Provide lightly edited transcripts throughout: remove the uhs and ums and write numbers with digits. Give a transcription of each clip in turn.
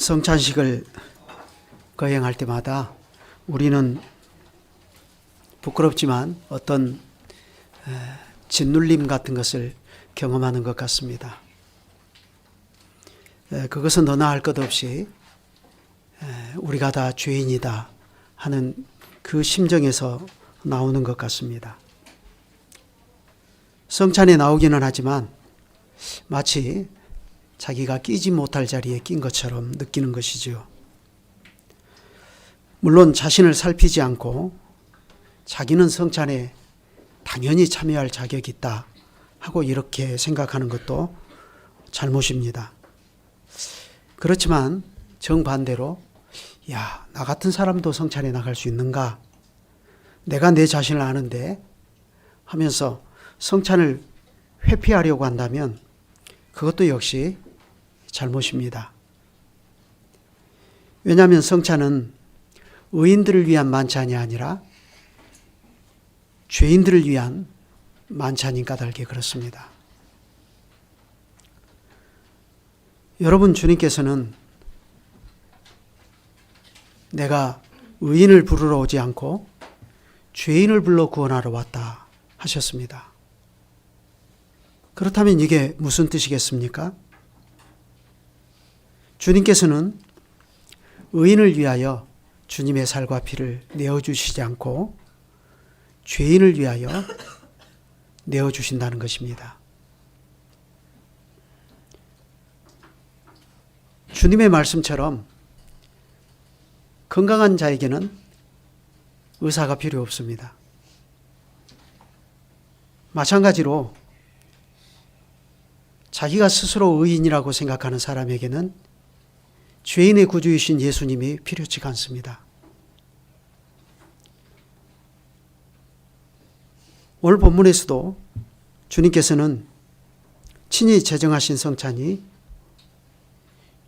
성찬식을 거행할 때마다 우리는 부끄럽지만 어떤 짓눌림 같은 것을 경험하는 것 같습니다. 그것은 너나 할 것 없이 우리가 다 죄인이다 하는 그 심정에서 나오는 것 같습니다. 성찬에 나오기는 하지만 마치 자기가 끼지 못할 자리에 낀 것처럼 느끼는 것이죠. 물론 자신을 살피지 않고 자기는 성찬에 당연히 참여할 자격이 있다 하고 이렇게 생각하는 것도 잘못입니다. 그렇지만 정반대로 나 같은 사람도 성찬에 나갈 수 있는가? 내가 내 자신을 아는데 하면서 성찬을 회피하려고 한다면 그것도 역시 잘못입니다. 왜냐하면 성찬은 의인들을 위한 만찬이 아니라 죄인들을 위한 만찬인 까닭에 그렇습니다. 여러분, 주님께서는 내가 의인을 부르러 오지 않고 죄인을 불러 구원하러 왔다 하셨습니다. 그렇다면 이게 무슨 뜻이겠습니까? 주님께서는 의인을 위하여 주님의 살과 피를 내어주시지 않고 죄인을 위하여 내어주신다는 것입니다. 주님의 말씀처럼 건강한 자에게는 의사가 필요 없습니다. 마찬가지로 자기가 스스로 의인이라고 생각하는 사람에게는 죄인의 구주이신 예수님이 필요치가 않습니다. 오늘 본문에서도 주님께서는 친히 제정하신 성찬이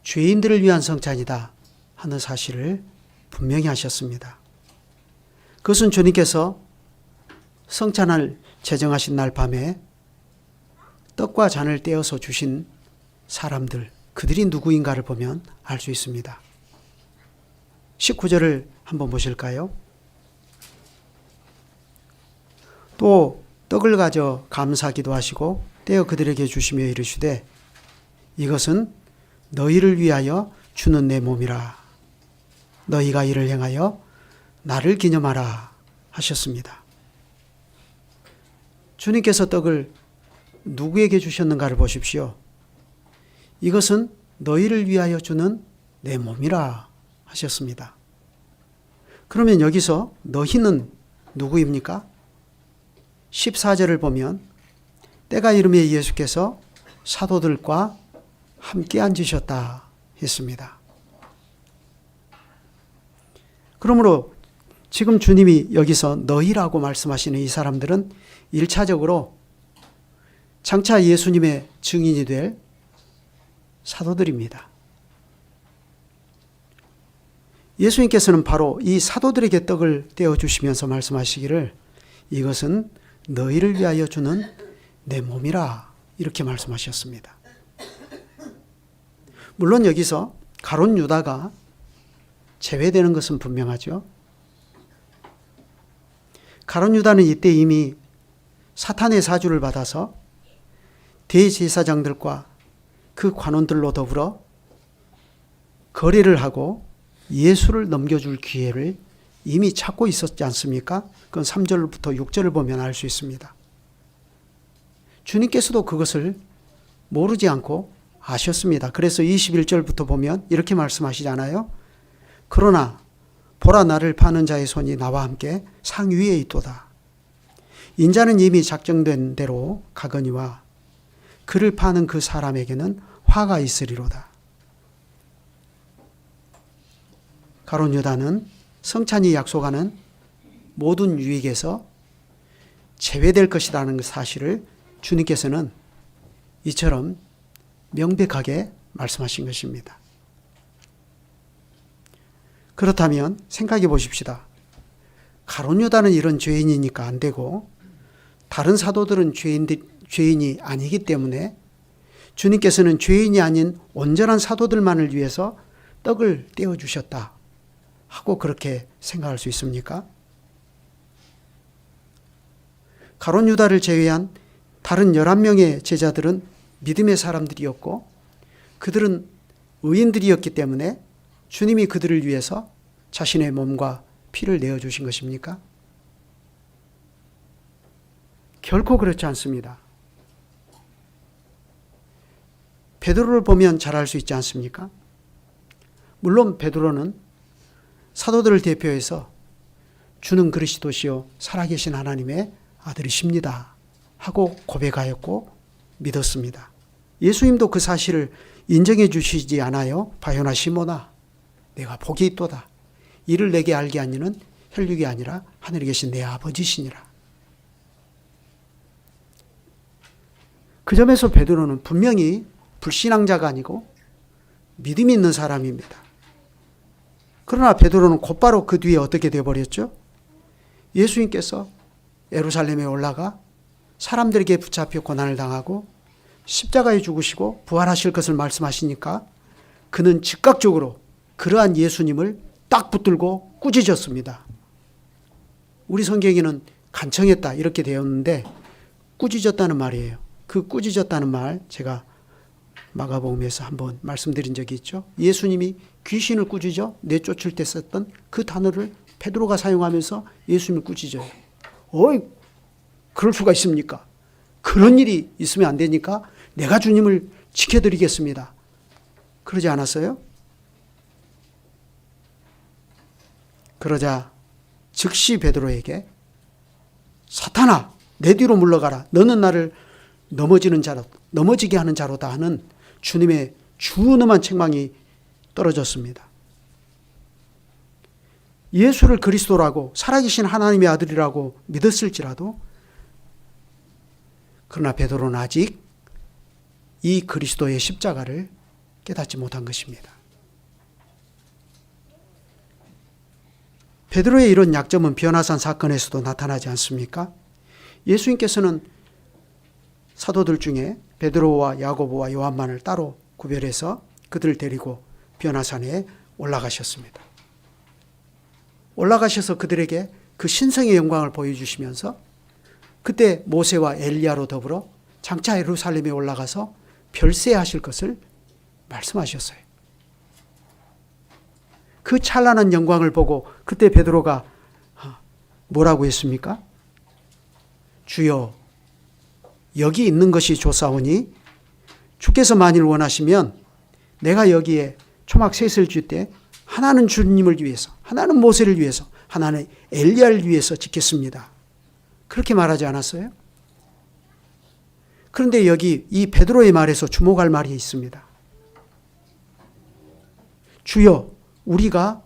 죄인들을 위한 성찬이다 하는 사실을 분명히 하셨습니다. 그것은 주님께서 성찬을 제정하신 날 밤에 떡과 잔을 떼어서 주신 사람들, 그들이 누구인가를 보면 알 수 있습니다. 19절을 한번 보실까요? 또 떡을 가져 감사기도 하시고 떼어 그들에게 주시며 이르시되 이것은 너희를 위하여 주는 내 몸이라. 너희가 이를 행하여 나를 기념하라 하셨습니다. 주님께서 떡을 누구에게 주셨는가를 보십시오. 이것은 너희를 위하여 주는 내 몸이라 하셨습니다. 그러면 여기서 너희는 누구입니까? 14절을 보면 때가 이르매 예수께서 사도들과 함께 앉으셨다 했습니다. 그러므로 지금 주님이 여기서 너희라고 말씀하시는 이 사람들은 1차적으로 장차 예수님의 증인이 될 사도들입니다. 예수님께서는 바로 이 사도들에게 떡을 떼어주시면서 말씀하시기를 이것은 너희를 위하여 주는 내 몸이라 이렇게 말씀하셨습니다. 물론 여기서 가룟 유다가 제외되는 것은 분명하죠. 가룟 유다는 이때 이미 사탄의 사주를 받아서 대제사장들과 그 관원들로 더불어 거래를 하고 예수를 넘겨줄 기회를 이미 찾고 있었지 않습니까? 그건 3절부터 6절을 보면 알 수 있습니다. 주님께서도 그것을 모르지 않고 아셨습니다. 그래서 21절부터 보면 이렇게 말씀하시잖아요. 그러나 보라 나를 파는 자의 손이 나와 함께 상 위에 있도다. 인자는 이미 작정된 대로 가거니와 그를 파는 그 사람에게는 화가 있으리로다. 가룟 유다는 성찬이 약속하는 모든 유익에서 제외될 것이라는 사실을 주님께서는 이처럼 명백하게 말씀하신 것입니다. 그렇다면 생각해 보십시다. 가룟 유다는 이런 죄인이니까 안 되고 다른 사도들은 죄인이 아니기 때문에 주님께서는 죄인이 아닌 온전한 사도들만을 위해서 떡을 떼어주셨다 하고 그렇게 생각할 수 있습니까? 가룟 유다를 제외한 다른 11명의 제자들은 믿음의 사람들이었고 그들은 의인들이었기 때문에 주님이 그들을 위해서 자신의 몸과 피를 내어주신 것입니까? 결코 그렇지 않습니다. 베드로를 보면 잘 알 수 있지 않습니까? 물론 베드로는 사도들을 대표해서 주는 그리스도시요 살아계신 하나님의 아들이십니다 하고 고백하였고 믿었습니다. 예수님도 그 사실을 인정해 주시지 않아요? 바요나 시몬아 내가 복이 있도다. 이를 내게 알게 한 이는 혈육이 아니라 하늘에 계신 내 아버지시니라. 그 점에서 베드로는 분명히 불신앙자가 아니고 믿음이 있는 사람입니다. 그러나 베드로는 곧바로 그 뒤에 어떻게 되어버렸죠? 예수님께서 예루살렘에 올라가 사람들에게 붙잡혀 고난을 당하고 십자가에 죽으시고 부활하실 것을 말씀하시니까 그는 즉각적으로 그러한 예수님을 딱 붙들고 꾸짖었습니다. 우리 성경에는 간청했다 이렇게 되었는데 꾸짖었다는 말이에요. 그 꾸짖었다는 말 제가 마가복음에서 한번 말씀드린 적이 있죠. 예수님이 귀신을 꾸짖어 내쫓을 때 썼던 그 단어를 베드로가 사용하면서 예수님을 꾸짖어요. 어이, 그럴 수가 있습니까? 그런 일이 있으면 안 되니까 내가 주님을 지켜드리겠습니다. 그러지 않았어요? 그러자 즉시 베드로에게 사탄아 내 뒤로 물러가라. 너는 나를 넘어지게 하는 자로다 하는 주님의 준엄한 책망이 떨어졌습니다. 예수를 그리스도라고 살아계신 하나님의 아들이라고 믿었을지라도 그러나 베드로는 아직 이 그리스도의 십자가를 깨닫지 못한 것입니다. 베드로의 이런 약점은 변화산 사건에서도 나타나지 않습니까? 예수님께서는 사도들 중에 베드로와 야고보와 요한만을 따로 구별해서 그들을 데리고 변화산에 올라가셨습니다. 올라가셔서 그들에게 그 신성의 영광을 보여주시면서 그때 모세와 엘리야로 더불어 장차 예루살렘에 올라가서 별세하실 것을 말씀하셨어요. 그 찬란한 영광을 보고 그때 베드로가 뭐라고 했습니까? 주여 여기 있는 것이 좋사오니 주께서 만일 원하시면 내가 여기에 초막 셋을 줄 때 하나는 주님을 위해서, 하나는 모세를 위해서, 하나는 엘리야를 위해서 짓겠습니다. 그렇게 말하지 않았어요? 그런데 여기 이 베드로의 말에서 주목할 말이 있습니다. 주여 우리가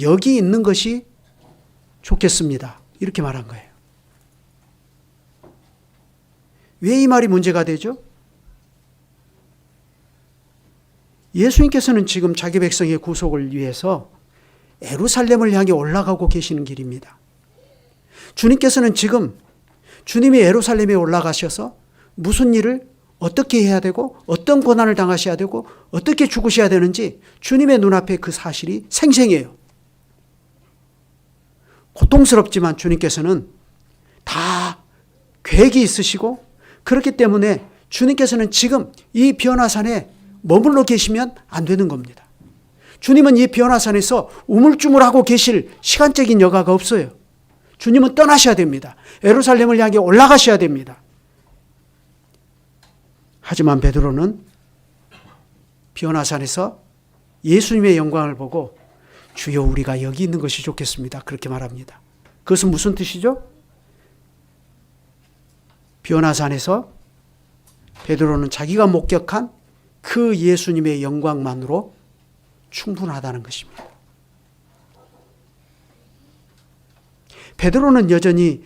여기 있는 것이 좋겠습니다. 이렇게 말한 거예요. 왜 이 말이 문제가 되죠? 예수님께서는 지금 자기 백성의 구속을 위해서 예루살렘을 향해 올라가고 계시는 길입니다. 주님께서는 지금 주님이 예루살렘에 올라가셔서 무슨 일을 어떻게 해야 되고 어떤 고난을 당하셔야 되고 어떻게 죽으셔야 되는지 주님의 눈앞에 그 사실이 생생해요. 고통스럽지만 주님께서는 다 계획이 있으시고 그렇기 때문에 주님께서는 지금 이 변화산에 머물러 계시면 안 되는 겁니다. 주님은 이 변화산에서 우물쭈물하고 계실 시간적인 여가가 없어요. 주님은 떠나셔야 됩니다. 예루살렘을 향해 올라가셔야 됩니다. 하지만 베드로는 변화산에서 예수님의 영광을 보고 주여 우리가 여기 있는 것이 좋겠습니다. 그렇게 말합니다. 그것은 무슨 뜻이죠? 변화산에서 베드로는 자기가 목격한 그 예수님의 영광만으로 충분하다는 것입니다. 베드로는 여전히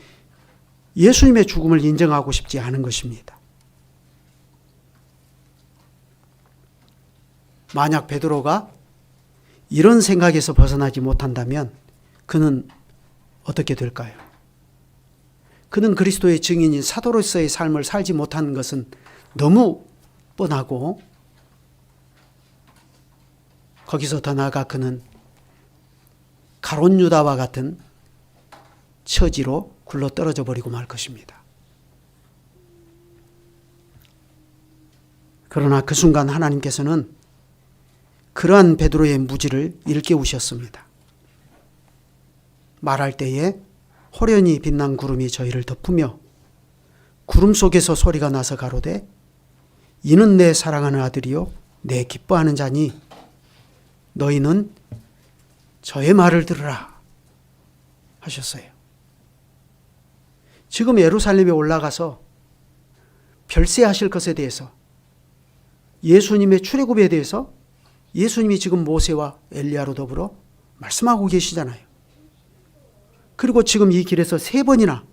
예수님의 죽음을 인정하고 싶지 않은 것입니다. 만약 베드로가 이런 생각에서 벗어나지 못한다면 그는 어떻게 될까요? 그는 그리스도의 증인인 사도로서의 삶을 살지 못하는 것은 너무 뻔하고 거기서 더 나아가 그는 가룟 유다와 같은 처지로 굴러 떨어져 버리고 말 것입니다. 그러나 그 순간 하나님께서는 그러한 베드로의 무지를 일깨우셨습니다. 말할 때에 호련히 빛난 구름이 저희를 덮으며 구름 속에서 소리가 나서 가로되 이는 내 사랑하는 아들이요 내 기뻐하는 자니 너희는 저의 말을 들으라 하셨어요. 지금 예루살렘에 올라가서 별세하실 것에 대해서, 예수님의 출애굽에 대해서 예수님이 지금 모세와 엘리야로 더불어 말씀하고 계시잖아요. 그리고 지금 이 길에서 3번이나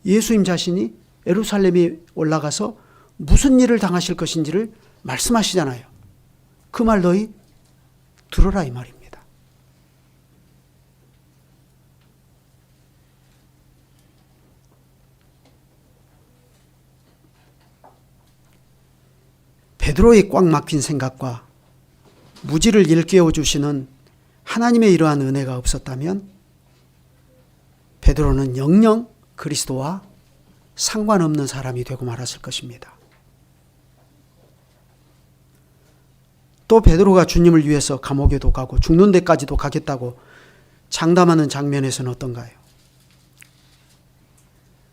예수님 자신이 예루살렘에 올라가서 무슨 일을 당하실 것인지를 말씀하시잖아요. 그 말 너희 들어라 이 말입니다. 베드로의 꽉 막힌 생각과 무지를 일깨워 주시는 하나님의 이러한 은혜가 없었다면 베드로는 영영 그리스도와 상관없는 사람이 되고 말았을 것입니다. 또 베드로가 주님을 위해서 감옥에도 가고 죽는 데까지도 가겠다고 장담하는 장면에서는 어떤가요?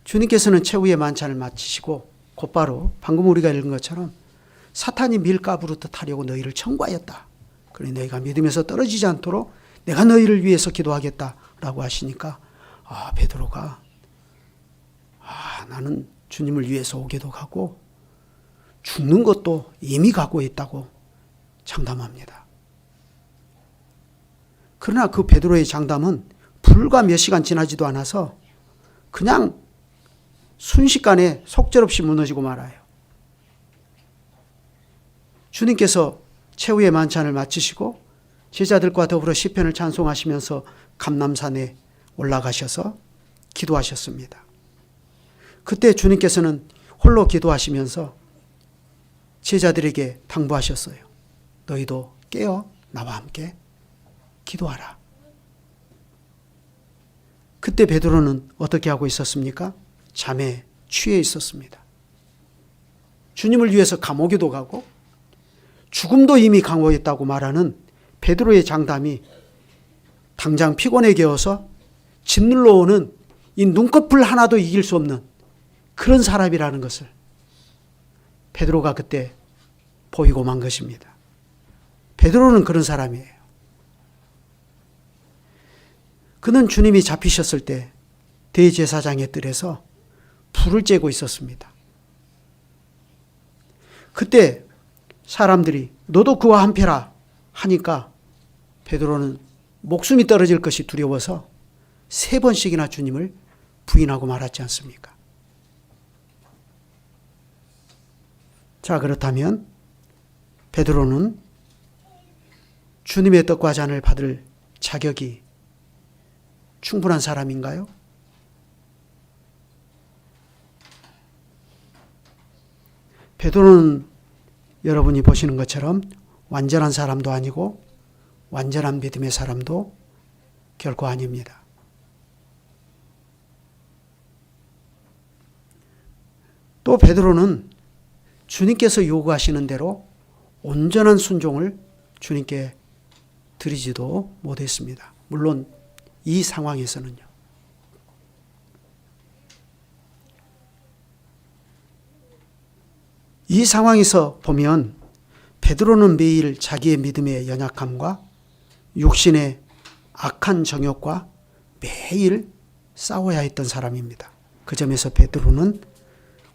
주님께서는 최후의 만찬을 마치시고 곧바로 방금 우리가 읽은 것처럼 사탄이 밀가부르듯 하려고 너희를 청구하였다. 그래 너희가 믿음에서 떨어지지 않도록 내가 너희를 위해서 기도하겠다라고 하시니까 베드로가 나는 주님을 위해서 오게도 가고 죽는 것도 이미 가고 있다고 장담합니다. 그러나 그 베드로의 장담은 불과 몇 시간 지나지도 않아서 그냥 순식간에 속절없이 무너지고 말아요. 주님께서 최후의 만찬을 마치시고 제자들과 더불어 시편을 찬송하시면서 감람산에 올라가셔서 기도하셨습니다. 그때 주님께서는 홀로 기도하시면서 제자들에게 당부하셨어요. 너희도 깨어 나와 함께 기도하라. 그때 베드로는 어떻게 하고 있었습니까? 잠에 취해 있었습니다. 주님을 위해서 감옥에도 가고 죽음도 이미 강호했다고 말하는 베드로의 장담이 당장 피곤에 겨워서 짓눌러 오는 이 눈꺼풀 하나도 이길 수 없는 그런 사람이라는 것을 베드로가 그때 보이고 만 것입니다. 베드로는 그런 사람이에요. 그는 주님이 잡히셨을 때 대제사장의 뜰에서 불을 쬐고 있었습니다. 그때 사람들이 너도 그와 한패라 하니까 베드로는 목숨이 떨어질 것이 두려워서 3번씩이나 주님을 부인하고 말았지 않습니까? 자, 그렇다면 베드로는 주님의 떡과 잔을 받을 자격이 충분한 사람인가요? 베드로는 여러분이 보시는 것처럼 완전한 사람도 아니고 완전한 믿음의 사람도 결코 아닙니다. 또 베드로는 주님께서 요구하시는 대로 온전한 순종을 주님께 드리지도 못했습니다. 물론 이 상황에서는요. 이 상황에서 보면 베드로는 매일 자기의 믿음의 연약함과 육신의 악한 정욕과 매일 싸워야 했던 사람입니다. 그 점에서 베드로는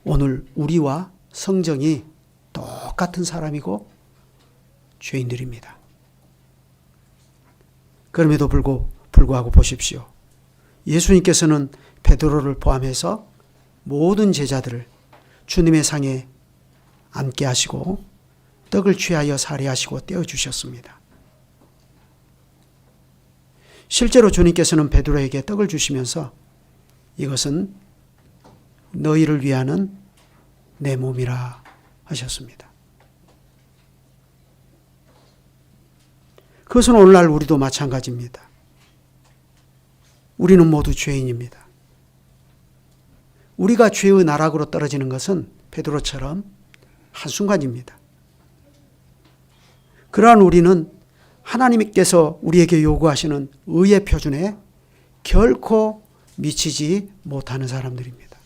오늘 우리와 성정이 똑같은 사람이고 죄인들입니다. 그럼에도 불구하고 보십시오. 예수님께서는 베드로를 포함해서 모든 제자들을 주님의 상에 앉게 하시고 떡을 취하여 살해하시고 떼어주셨습니다. 실제로 주님께서는 베드로에게 떡을 주시면서 이것은 너희를 위하는 내 몸이라 하셨습니다. 그것은 오늘날 우리도 마찬가지입니다. 우리는 모두 죄인입니다. 우리가 죄의 나락으로 떨어지는 것은 베드로처럼 한순간입니다. 그러한 우리는 하나님께서 우리에게 요구하시는 의의 표준에 결코 미치지 못하는 사람들입니다.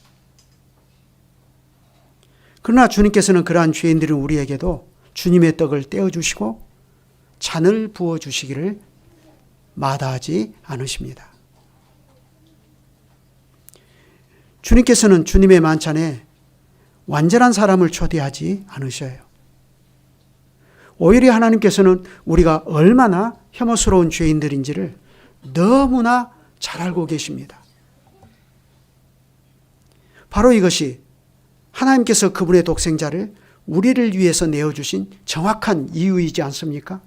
그러나 주님께서는 그러한 죄인들인 우리에게도 주님의 떡을 떼어주시고 잔을 부어주시기를 마다하지 않으십니다. 주님께서는 주님의 만찬에 완전한 사람을 초대하지 않으셔요. 오히려 하나님께서는 우리가 얼마나 혐오스러운 죄인들인지를 너무나 잘 알고 계십니다. 바로 이것이 하나님께서 그분의 독생자를 우리를 위해서 내어주신 정확한 이유이지 않습니까?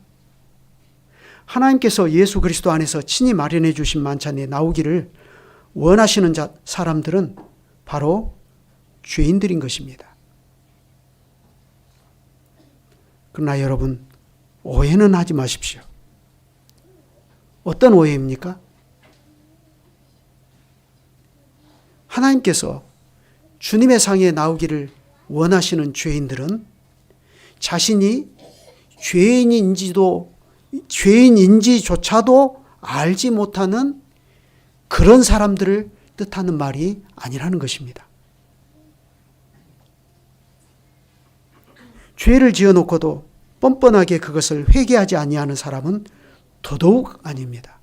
하나님께서 예수 그리스도 안에서 친히 마련해 주신 만찬에 나오기를 원하시는 사람들은 바로 죄인들인 것입니다. 그러나 여러분, 오해는 하지 마십시오. 어떤 오해입니까? 하나님께서 주님의 상에 나오기를 원하시는 죄인들은 자신이 죄인인지조차도 알지 못하는 그런 사람들을 뜻하는 말이 아니라는 것입니다. 죄를 지어놓고도 뻔뻔하게 그것을 회개하지 아니하는 사람은 더더욱 아닙니다.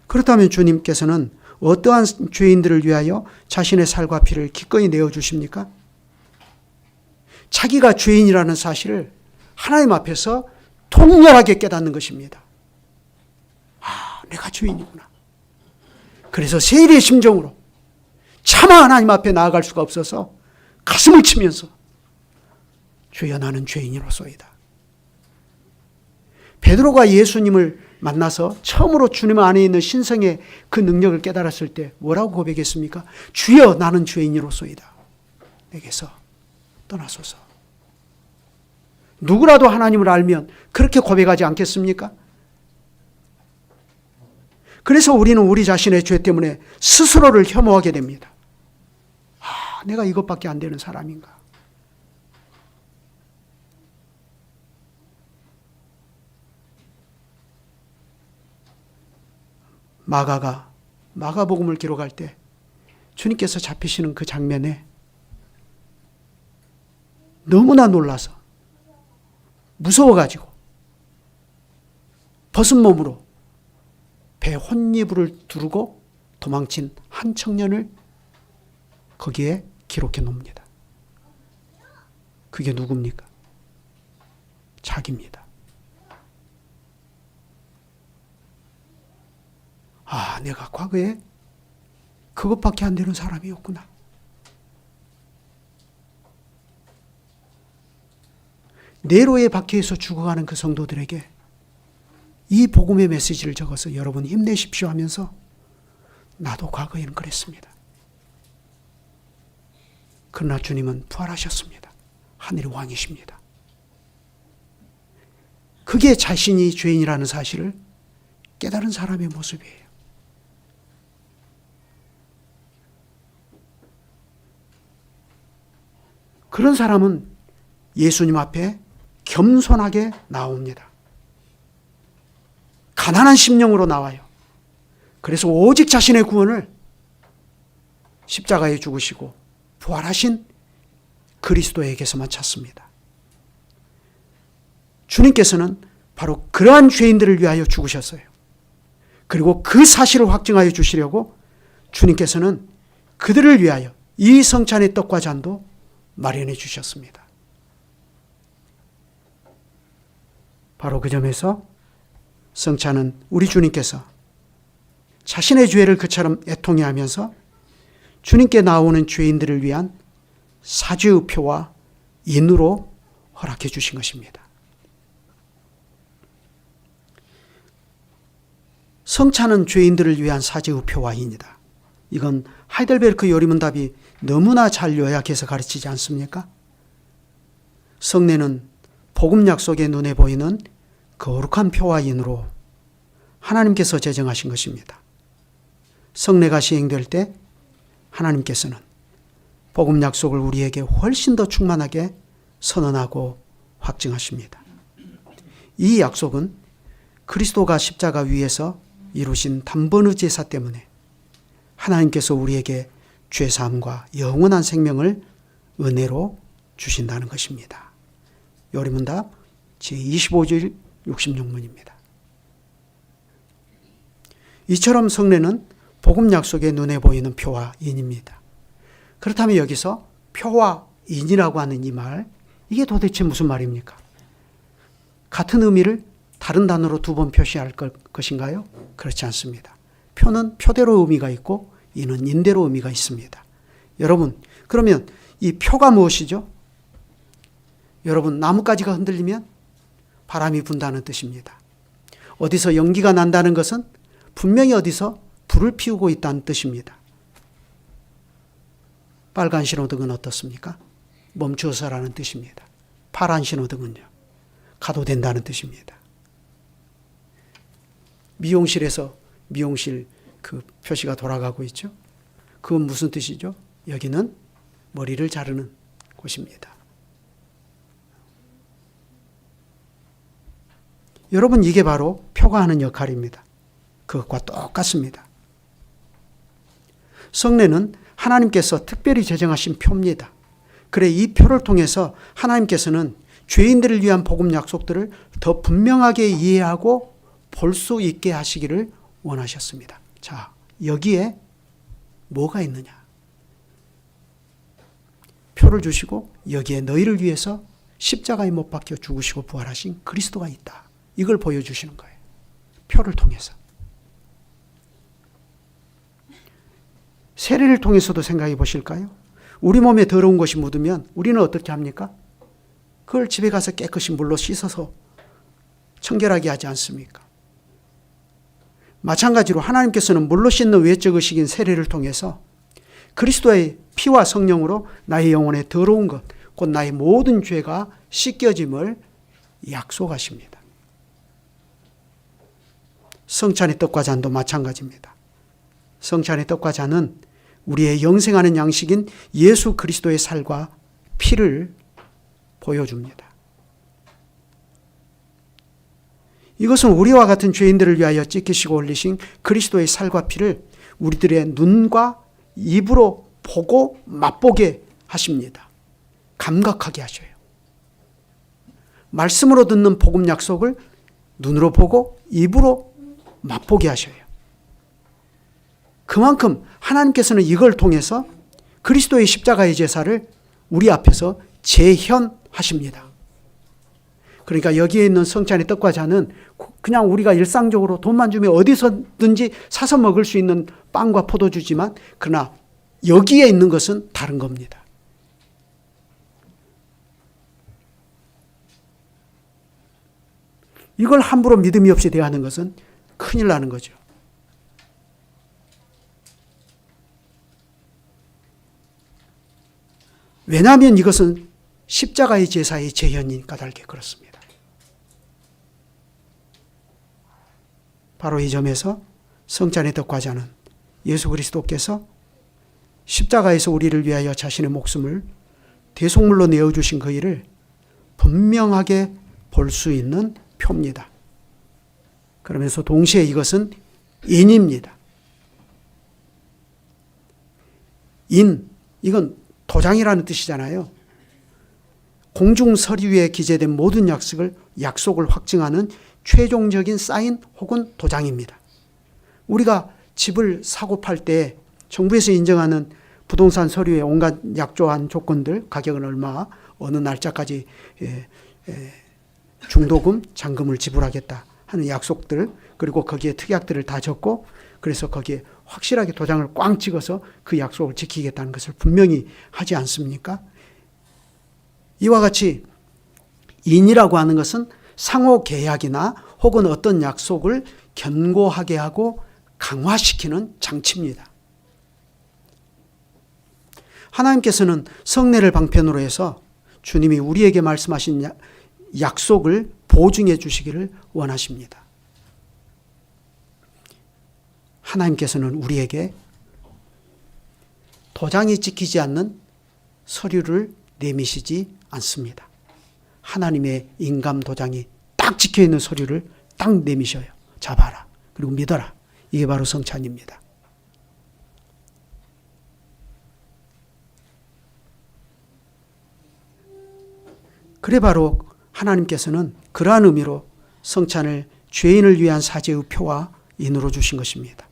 그렇다면 주님께서는 어떠한 죄인들을 위하여 자신의 살과 피를 기꺼이 내어주십니까? 자기가 죄인이라는 사실을 하나님 앞에서 통렬하게 깨닫는 것입니다. 아, 내가 죄인이구나. 그래서 세리의 심정으로 차마 하나님 앞에 나아갈 수가 없어서 가슴을 치면서 주여 나는 죄인이로소이다. 베드로가 예수님을 만나서 처음으로 주님 안에 있는 신성의 그 능력을 깨달았을 때 뭐라고 고백했습니까? 주여 나는 죄인이로소이다. 내게서 떠나소서. 누구라도 하나님을 알면 그렇게 고백하지 않겠습니까? 그래서 우리는 우리 자신의 죄 때문에 스스로를 혐오하게 됩니다. 아, 내가 이것밖에 안 되는 사람인가? 마가가 마가복음을 기록할 때 주님께서 잡히시는 그 장면에 너무나 놀라서 무서워가지고 벗은 몸으로 배 혼이불을 두르고 도망친 한 청년을 거기에 기록해 놓습니다. 그게 누굽니까? 자기입니다. 아, 내가 과거에 그것밖에 안 되는 사람이었구나. 네로의 박해에서 죽어가는 그 성도들에게 이 복음의 메시지를 적어서 여러분 힘내십시오 하면서 나도 과거에는 그랬습니다. 그러나 주님은 부활하셨습니다. 하늘의 왕이십니다. 그게 자신이 죄인이라는 사실을 깨달은 사람의 모습이에요. 그런 사람은 예수님 앞에 겸손하게 나옵니다. 가난한 심령으로 나와요. 그래서 오직 자신의 구원을 십자가에 죽으시고 부활하신 그리스도에게서만 찾습니다. 주님께서는 바로 그러한 죄인들을 위하여 죽으셨어요. 그리고 그 사실을 확증하여 주시려고 주님께서는 그들을 위하여 이 성찬의 떡과 잔도 마련해 주셨습니다. 바로 그 점에서 성찬은 우리 주님께서 자신의 죄를 그처럼 애통해 하면서 주님께 나오는 죄인들을 위한 사죄의 표와 인으로 허락해 주신 것입니다. 성찬은 죄인들을 위한 사죄의 표와 인이다. 이건 하이델베르크 요리문답이 너무나 잘 요약해서 가르치지 않습니까? 성례는 복음 약속의 눈에 보이는 거룩한 표와 인으로 하나님께서 제정하신 것입니다. 성례가 시행될 때 하나님께서는 복음 약속을 우리에게 훨씬 더 충만하게 선언하고 확증하십니다. 이 약속은 그리스도가 십자가 위에서 이루신 단번의 제사 때문에 하나님께서 우리에게 죄사함과 영원한 생명을 은혜로 주신다는 것입니다. 요리문답 제25줄 66문입니다. 이처럼 성례는 복음 약속의 눈에 보이는 표와 인입니다. 그렇다면 여기서 표와 인이라고 하는 이 말, 이게 도대체 무슨 말입니까? 같은 의미를 다른 단어로 두 번 표시할 것인가요? 그렇지 않습니다. 표는 표대로 의미가 있고 인은 인대로 의미가 있습니다. 여러분, 그러면 이 표가 무엇이죠? 여러분, 나뭇가지가 흔들리면 바람이 분다는 뜻입니다. 어디서 연기가 난다는 것은 분명히 어디서 불을 피우고 있다는 뜻입니다. 빨간 신호등은 어떻습니까? 멈추어서라는 뜻입니다. 파란 신호등은요, 가도 된다는 뜻입니다. 미용실에서 미용실 그 표시가 돌아가고 있죠. 그건 무슨 뜻이죠? 여기는 머리를 자르는 곳입니다. 여러분, 이게 바로 표가 하는 역할입니다. 그것과 똑같습니다. 성례는 하나님께서 특별히 제정하신 표입니다. 그래, 이 표를 통해서 하나님께서는 죄인들을 위한 복음 약속들을 더 분명하게 이해하고 볼 수 있게 하시기를 원하셨습니다. 자, 여기에 뭐가 있느냐? 표를 주시고 여기에 너희를 위해서 십자가에 못 박혀 죽으시고 부활하신 그리스도가 있다. 이걸 보여주시는 거예요. 표를 통해서. 세례를 통해서도 생각해 보실까요? 우리 몸에 더러운 것이 묻으면 우리는 어떻게 합니까? 그걸 집에 가서 깨끗이 물로 씻어서 청결하게 하지 않습니까? 마찬가지로 하나님께서는 물로 씻는 외적 의식인 세례를 통해서 그리스도의 피와 성령으로 나의 영혼의 더러운 것, 곧 나의 모든 죄가 씻겨짐을 약속하십니다. 성찬의 떡과 잔도 마찬가지입니다. 성찬의 떡과 잔은 우리의 영생하는 양식인 예수 그리스도의 살과 피를 보여줍니다. 이것은 우리와 같은 죄인들을 위하여 찢기시고 흘리신 그리스도의 살과 피를 우리들의 눈과 입으로 보고 맛보게 하십니다. 감각하게 하셔요. 말씀으로 듣는 복음 약속을 눈으로 보고 입으로 맛보게 하셔요. 그만큼 하나님께서는 이걸 통해서 그리스도의 십자가의 제사를 우리 앞에서 재현하십니다. 그러니까 여기에 있는 성찬의 떡과 잔은 그냥 우리가 일상적으로 돈만 주면 어디서든지 사서 먹을 수 있는 빵과 포도주지만, 그러나 여기에 있는 것은 다른 겁니다. 이걸 함부로 믿음이 없이 대하는 것은 큰일 나는 거죠. 왜냐하면 이것은 십자가의 제사의 재현인 까닭에 그렇습니다. 바로 이 점에서 성찬의 떡과 잔은 예수 그리스도께서 십자가에서 우리를 위하여 자신의 목숨을 대속물로 내어주신 그 일을 분명하게 볼 수 있는 표입니다. 그러면서 동시에 이것은 인입니다. 인, 이건 도장이라는 뜻이잖아요. 공중 서류에 기재된 모든 약속을 확증하는 최종적인 사인 혹은 도장입니다. 우리가 집을 사고 팔 때 정부에서 인정하는 부동산 서류에 온갖 약조한 조건들, 가격은 얼마, 어느 날짜까지 중도금, 잔금을 지불하겠다 하는 약속들, 그리고 거기에 특약들을 다 적고, 그래서 거기에 확실하게 도장을 꽝 찍어서 그 약속을 지키겠다는 것을 분명히 하지 않습니까? 이와 같이 인이라고 하는 것은 상호 계약이나 혹은 어떤 약속을 견고하게 하고 강화시키는 장치입니다. 하나님께서는 성례를 방편으로 해서 주님이 우리에게 말씀하신 약속을 보증해 주시기를 원하십니다. 하나님께서는 우리에게 도장이 찍히지 않는 서류를 내미시지 않습니다. 하나님의 인감 도장이 딱 찍혀있는 서류를 딱 내미셔요. 잡아라. 그리고 믿어라. 이게 바로 성찬입니다. 그래 바로 하나님께서는 그러한 의미로 성찬을 죄인을 위한 사죄의 표와 인으로 주신 것입니다.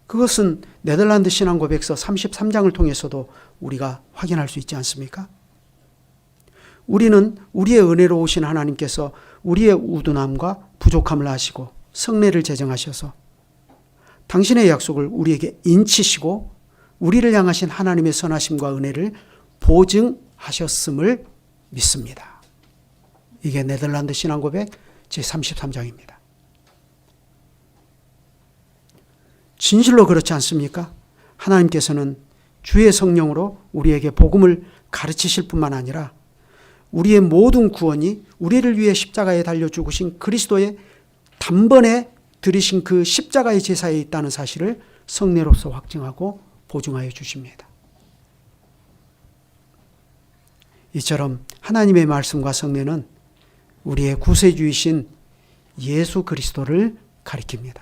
그것은 네덜란드 신앙고백서 33장을 통해서도 우리가 확인할 수 있지 않습니까? 우리는 우리의 은혜로 오신 하나님께서 우리의 우둔함과 부족함을 아시고 성례를 제정하셔서 당신의 약속을 우리에게 인치시고 우리를 향하신 하나님의 선하심과 은혜를 보증하셨음을 믿습니다. 이게 네덜란드 신앙고백 제33장입니다. 진실로 그렇지 않습니까? 하나님께서는 주의 성령으로 우리에게 복음을 가르치실 뿐만 아니라 우리의 모든 구원이 우리를 위해 십자가에 달려 죽으신 그리스도의 단번에 드리신 그 십자가의 제사에 있다는 사실을 성례로서 확증하고 보증하여 주십니다. 이처럼 하나님의 말씀과 성례는 우리의 구세주이신 예수 그리스도를 가리킵니다.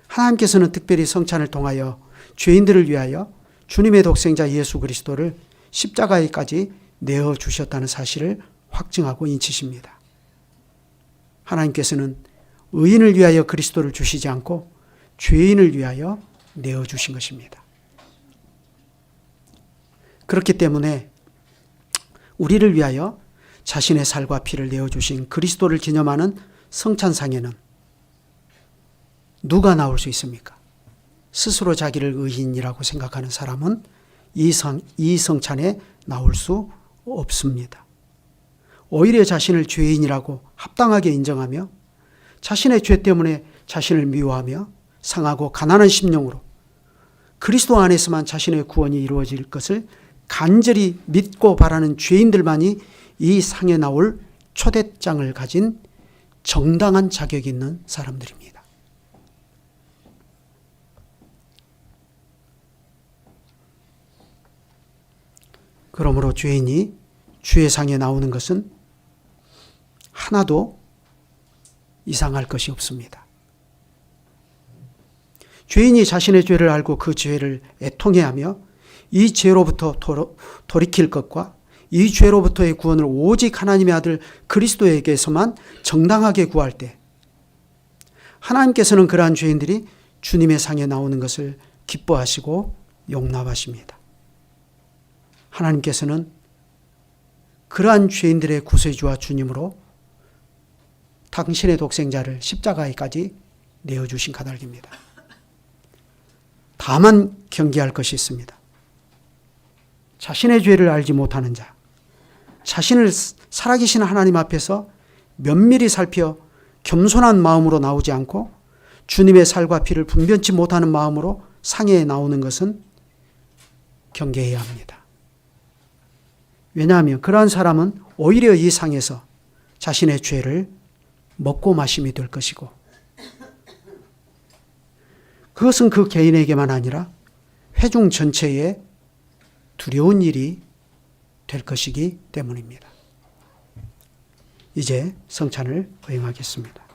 하나님께서는 특별히 성찬을 통하여 죄인들을 위하여 주님의 독생자 예수 그리스도를 십자가에까지 내어주셨다는 사실을 확증하고 인치십니다. 하나님께서는 의인을 위하여 그리스도를 주시지 않고 죄인을 위하여 내어주신 것입니다. 그렇기 때문에 우리를 위하여 자신의 살과 피를 내어주신 그리스도를 기념하는 성찬상에는 누가 나올 수 있습니까? 스스로 자기를 의인이라고 생각하는 사람은 이 성찬에 나올 수 없습니다. 오히려 자신을 죄인이라고 합당하게 인정하며 자신의 죄 때문에 자신을 미워하며 상하고 가난한 심령으로 그리스도 안에서만 자신의 구원이 이루어질 것을 간절히 믿고 바라는 죄인들만이 이 상에 나올 초대장을 가진 정당한 자격이 있는 사람들입니다. 그러므로 죄인이 주의 상에 나오는 것은 하나도 이상할 것이 없습니다. 죄인이 자신의 죄를 알고 그 죄를 애통해하며 이 죄로부터 돌이킬 것과 이 죄로부터의 구원을 오직 하나님의 아들 그리스도에게서만 정당하게 구할 때 하나님께서는 그러한 죄인들이 주님의 상에 나오는 것을 기뻐하시고 용납하십니다. 하나님께서는 그러한 죄인들의 구세주와 주님으로 당신의 독생자를 십자가에까지 내어주신 까닭입니다. 다만 경계할 것이 있습니다. 자신의 죄를 알지 못하는 자, 자신을 살아계신 하나님 앞에서 면밀히 살펴 겸손한 마음으로 나오지 않고 주님의 살과 피를 분변치 못하는 마음으로 상에 나오는 것은 경계해야 합니다. 왜냐하면 그러한 사람은 오히려 이 상에서 자신의 죄를 먹고 마심이 될 것이고 그것은 그 개인에게만 아니라 회중 전체에 두려운 일이 될 것이기 때문입니다. 이제 성찬을 허용하겠습니다.